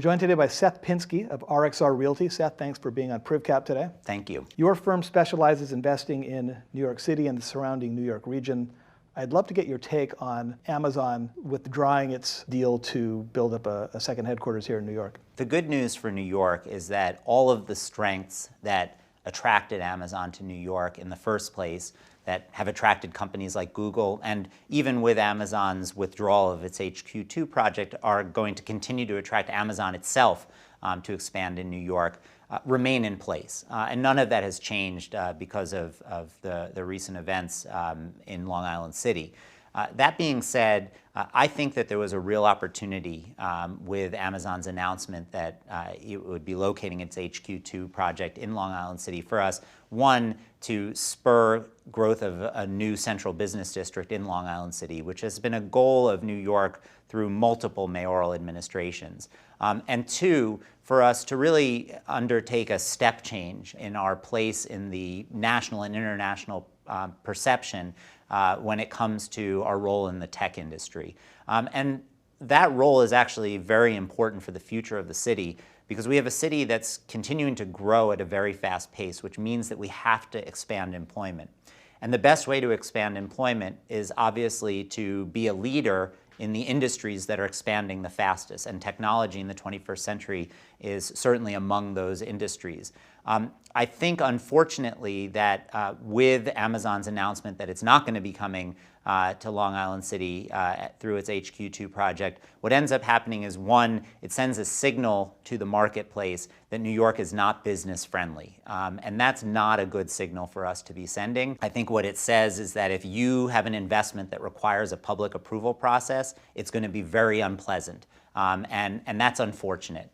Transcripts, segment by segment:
joined today by Seth Pinsky of RXR Realty. Seth, thanks for being on PrivCap today. Thank you. Your firm specializes investing in New York City and the surrounding New York region. I'd love to get your take on Amazon withdrawing its deal to build up a second headquarters here in New York. The good news for New York is that all of the strengths that attracted Amazon to New York in the first place, that have attracted companies like Google, and even with Amazon's withdrawal of its HQ2 project, are going to continue to attract Amazon itself to expand in New York, remain in place. And none of that has changed because of the recent events in Long Island City. That being said, I think that there was a real opportunity with Amazon's announcement that it would be locating its HQ2 project in Long Island City for us, one, to spur growth of a new central business district in Long Island City, which has been a goal of New York through multiple mayoral administrations. And two, for us to really undertake a step change in our place in the national and international perception when it comes to our role in the tech industry. And that role is actually very important for the future of the city, because we have a city that's continuing to grow at a very fast pace, which means that we have to expand employment. And the best way to expand employment is obviously to be a leader in the industries that are expanding the fastest, and technology in the 21st century is certainly among those industries. I think, unfortunately, that with Amazon's announcement that it's not going to be coming to Long Island City through its HQ2 project, what ends up happening is, one, it sends a signal to the marketplace that New York is not business friendly. And that's not a good signal for us to be sending. I think what it says is that if you have an investment that requires a public approval process, it's going to be very unpleasant. And that's unfortunate.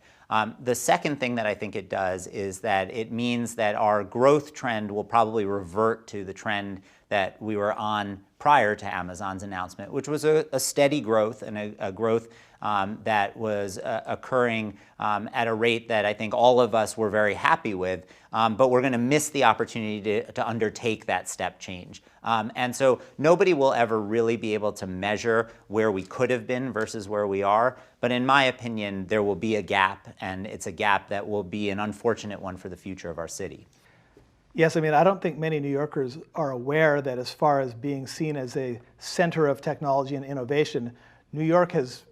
The second thing that I think it does is that it means that our growth trend will probably revert to the trend that we were on prior to Amazon's announcement, which was a steady growth and a growth that was occurring at a rate that I think all of us were very happy with, but we're going to miss the opportunity to undertake that step change. And so nobody will ever really be able to measure where we could have been versus where we are, but in my opinion, there will be a gap, and it's a gap that will be an unfortunate one for the future of our city. Yes, I mean, I don't think many New Yorkers are aware that as far as being seen as a center of technology and innovation, New York has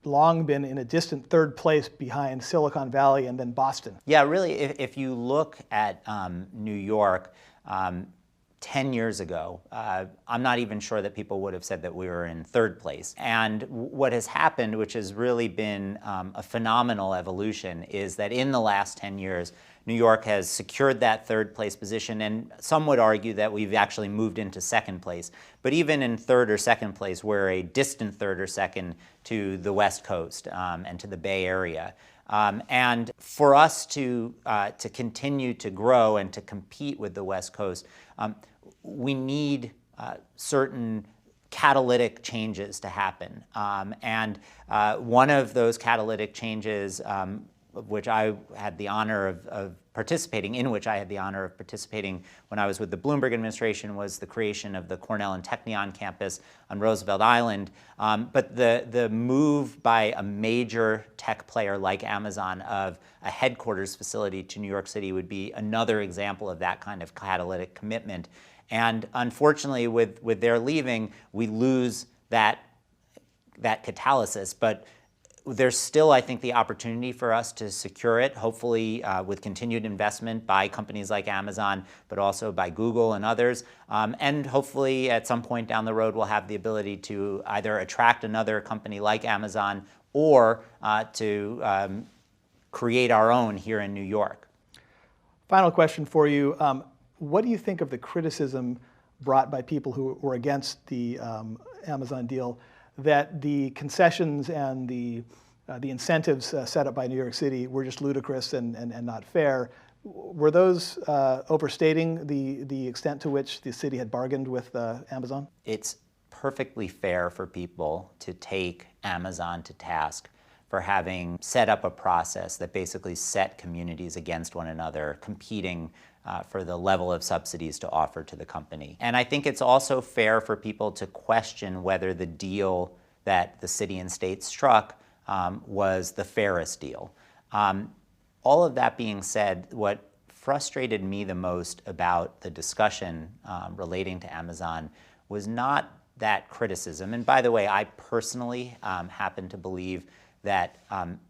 long been in a distant third place behind Silicon Valley and then Boston. Yeah, really, if you look at New York 10 years ago, I'm not even sure that people would have said that we were in third place. And what has happened, which has really been a phenomenal evolution, is that in the last 10 years, New York has secured that third place position, and some would argue that we've actually moved into second place. But even in third or second place, we're a distant third or second to the West Coast and to the Bay Area. And for us to continue to grow and to compete with the West Coast, we need certain catalytic changes to happen. And one of those catalytic changes, of which I had the honor of participating, when I was with the Bloomberg administration, was the creation of the Cornell and Technion campus on Roosevelt Island. But the move by a major tech player like Amazon of a headquarters facility to New York City would be another example of that kind of catalytic commitment. And unfortunately, with their leaving, we lose that catalysis. But there's still, I think, the opportunity for us to secure it, hopefully with continued investment by companies like Amazon, but also by Google and others. And hopefully at some point down the road, we'll have the ability to either attract another company like Amazon or to create our own here in New York. Final question for you. What do you think of the criticism brought by people who were against the Amazon deal, that the concessions and the incentives set up by New York City were just ludicrous and not fair? Were those overstating the extent to which the city had bargained with Amazon? It's perfectly fair for people to take Amazon to task for having set up a process that basically set communities against one another, competing for the level of subsidies to offer to the company. And I think it's also fair for people to question whether the deal that the city and state struck was the fairest deal. All of that being said, what frustrated me the most about the discussion relating to Amazon was not that criticism. And by the way, I personally happen to believe that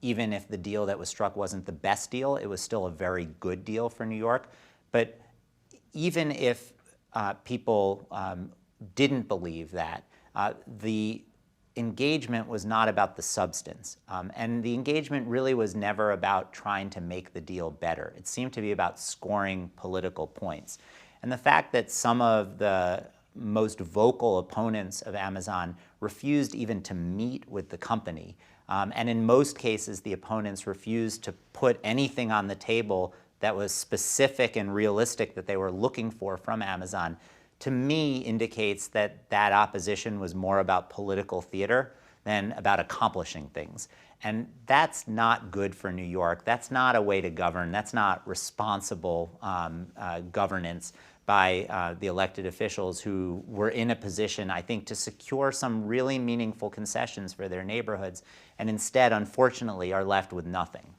even if the deal that was struck wasn't the best deal, it was still a very good deal for New York. But even if people didn't believe that, the engagement was not about the substance. And the engagement really was never about trying to make the deal better. It seemed to be about scoring political points. And the fact that some of the most vocal opponents of Amazon refused even to meet with the company, and in most cases the opponents refused to put anything on the table that was specific and realistic that they were looking for from Amazon, to me indicates that that opposition was more about political theater than about accomplishing things. And that's not good for New York. That's not a way to govern. That's not responsible governance by the elected officials who were in a position, I think, to secure some really meaningful concessions for their neighborhoods, and instead, unfortunately, are left with nothing.